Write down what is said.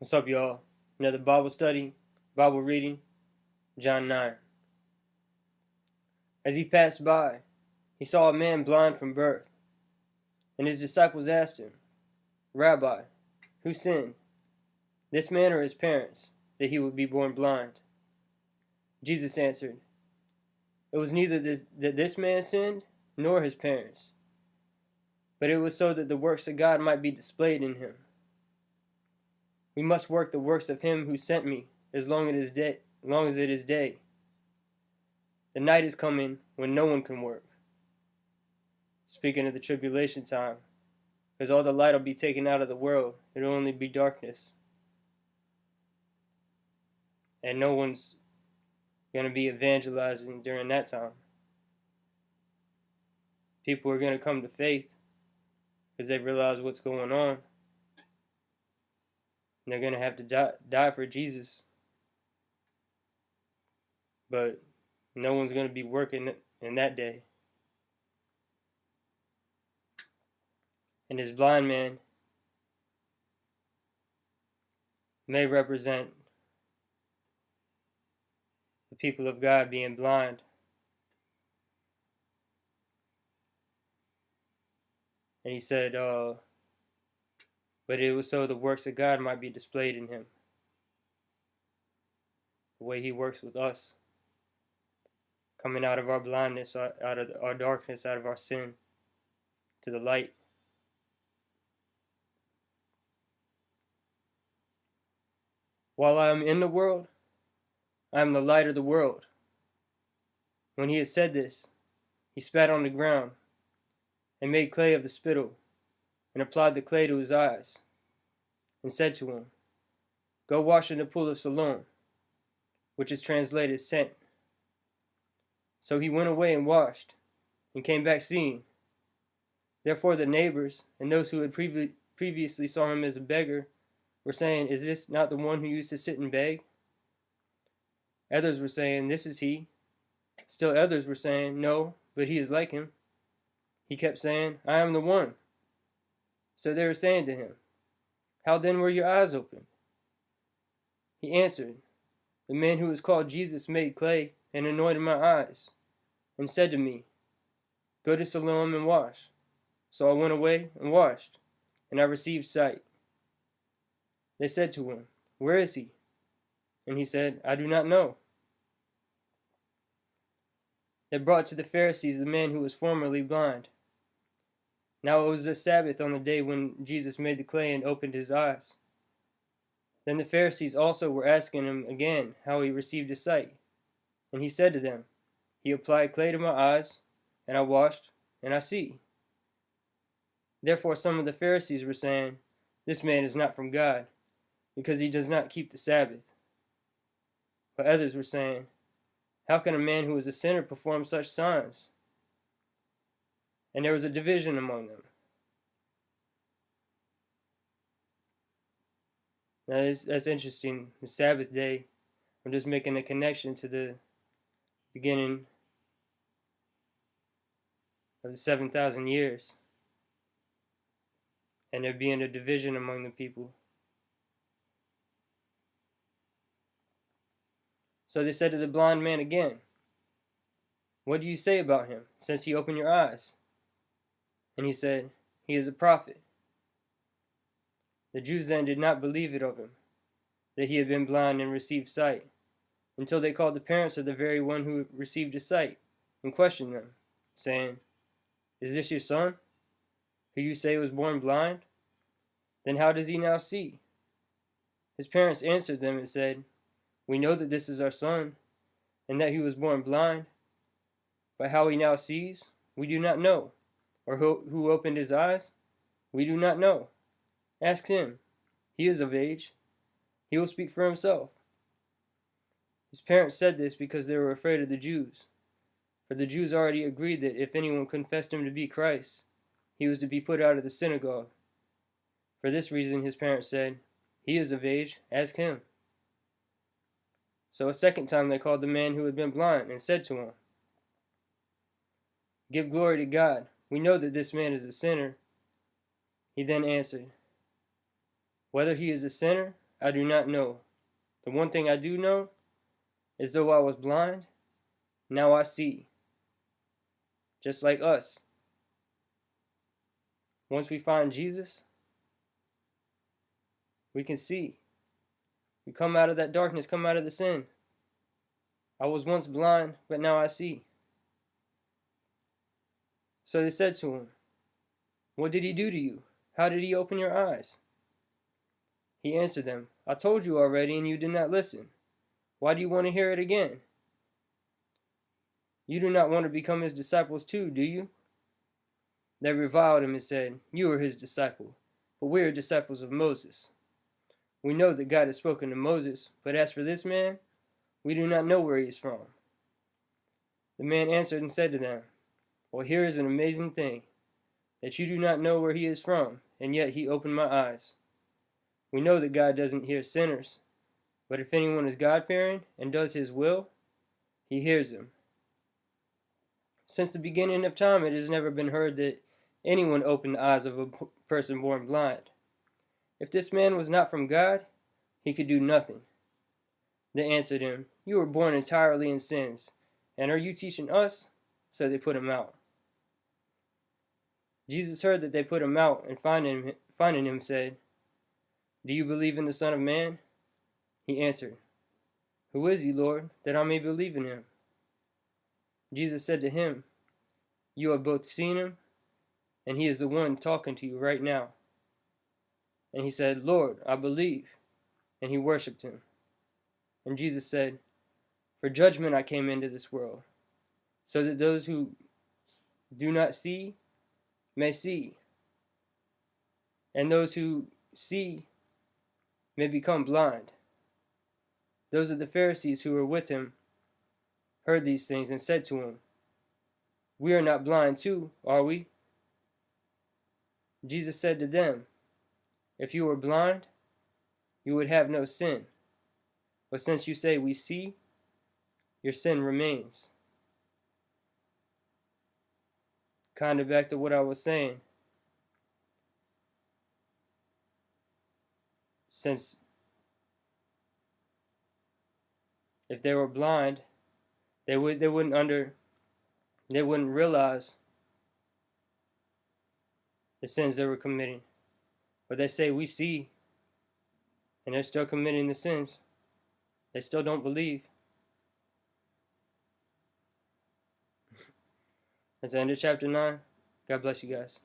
What's up, y'all? Another Bible study, Bible reading, John 9. As he passed by, he saw a man blind from birth. And his disciples asked him, Rabbi, who sinned, this man or his parents, that he would be born blind? Jesus answered, It was neither that this man sinned, nor his parents, but it was so that the works of God might be displayed in him. We must work the works of him who sent me as long as it is day. The night is coming when no one can work. Speaking of the tribulation time, because all the light will be taken out of the world, it'll only be darkness. And no one's going to be evangelizing during that time. People are going to come to faith because they realize what's going on. And they're going to have to die for Jesus. But no one's going to be working in that day. And this blind man may represent the people of God being blind. And he said, but it was so the works of God might be displayed in him. The way he works with us. Coming out of our blindness, out of our darkness, out of our sin, to the light. While I am in the world, I am the light of the world. When he had said this, he spat on the ground and made clay of the spittle and applied the clay to his eyes and said to him, Go wash in the pool of Siloam, which is translated sent. So he went away and washed and came back seeing. Therefore the neighbors and those who had previously saw him as a beggar were saying, Is this not the one who used to sit and beg? Others were saying, This is he. Still others were saying, No, but he is like him. He kept saying, I am the one. So they were saying to him, How then were your eyes opened? He answered, The man who is called Jesus made clay and anointed my eyes, and said to me, Go to Siloam and wash. So I went away and washed, and I received sight. They said to him, Where is he? And he said, I do not know. They brought to the Pharisees the man who was formerly blind. Now it was the Sabbath on the day when Jesus made the clay and opened his eyes. Then the Pharisees also were asking him again how he received his sight. And he said to them, He applied clay to my eyes, and I washed, and I see. Therefore some of the Pharisees were saying, This man is not from God, because he does not keep the Sabbath. But others were saying, How can a man who is a sinner perform such signs? And there was a division among them. Now that's interesting. The Sabbath day, I'm just making a connection to the beginning of the 7,000 years. And there being a division among the people. So they said to the blind man again, What do you say about him, since he opened your eyes? And he said, He is a prophet. The Jews then did not believe it of him, that he had been blind and received sight, until they called the parents of the very one who received his sight, and questioned them, saying, Is this your son, who you say was born blind? Then how does he now see? His parents answered them and said, We know that this is our son, and that he was born blind, but how he now sees, we do not know, or who opened his eyes, we do not know. Ask him. He is of age. He will speak for himself. His parents said this because they were afraid of the Jews. For the Jews already agreed that if anyone confessed him to be Christ, he was to be put out of the synagogue. For this reason his parents said, He is of age. Ask him. So a second time they called the man who had been blind and said to him, Give glory to God. We know that this man is a sinner. He then answered, Whether he is a sinner, I do not know. The one thing I do know is though I was blind, now I see. Just like us. Once we find Jesus, we can see. We come out of that darkness, come out of the sin. I was once blind, but now I see. So they said to him, What did he do to you? How did he open your eyes? He answered them, I told you already, and you did not listen. Why do you want to hear it again? You do not want to become his disciples too, do you? They reviled him and said, You are his disciple, but we are disciples of Moses. We know that God has spoken to Moses, but as for this man, we do not know where he is from. The man answered and said to them, Well, here is an amazing thing, that you do not know where he is from, and yet he opened my eyes. We know that God doesn't hear sinners, but if anyone is God-fearing and does his will, he hears him. Since the beginning of time, it has never been heard that anyone opened the eyes of a person born blind. If this man was not from God, he could do nothing. They answered him, You were born entirely in sins, and are you teaching us? So they put him out. Jesus heard that they put him out, and finding him said, Do you believe in the Son of Man? He answered, Who is he, Lord, that I may believe in him? Jesus said to him, You have both seen him, and he is the one talking to you right now. And he said, Lord, I believe. And he worshipped him. And Jesus said, For judgment I came into this world, so that those who do not see may see, and those who see may become blind. Those of the Pharisees who were with him heard these things and said to him, We are not blind too, are we? Jesus said to them, If you were blind, you would have no sin. But since you say we see, your sin remains. Kind of back to what I was saying. Since if they were blind, they wouldn't realize the sins they were committing. But they say we see, and they're still committing the sins. They still don't believe. That's the end of chapter 9. God bless you guys.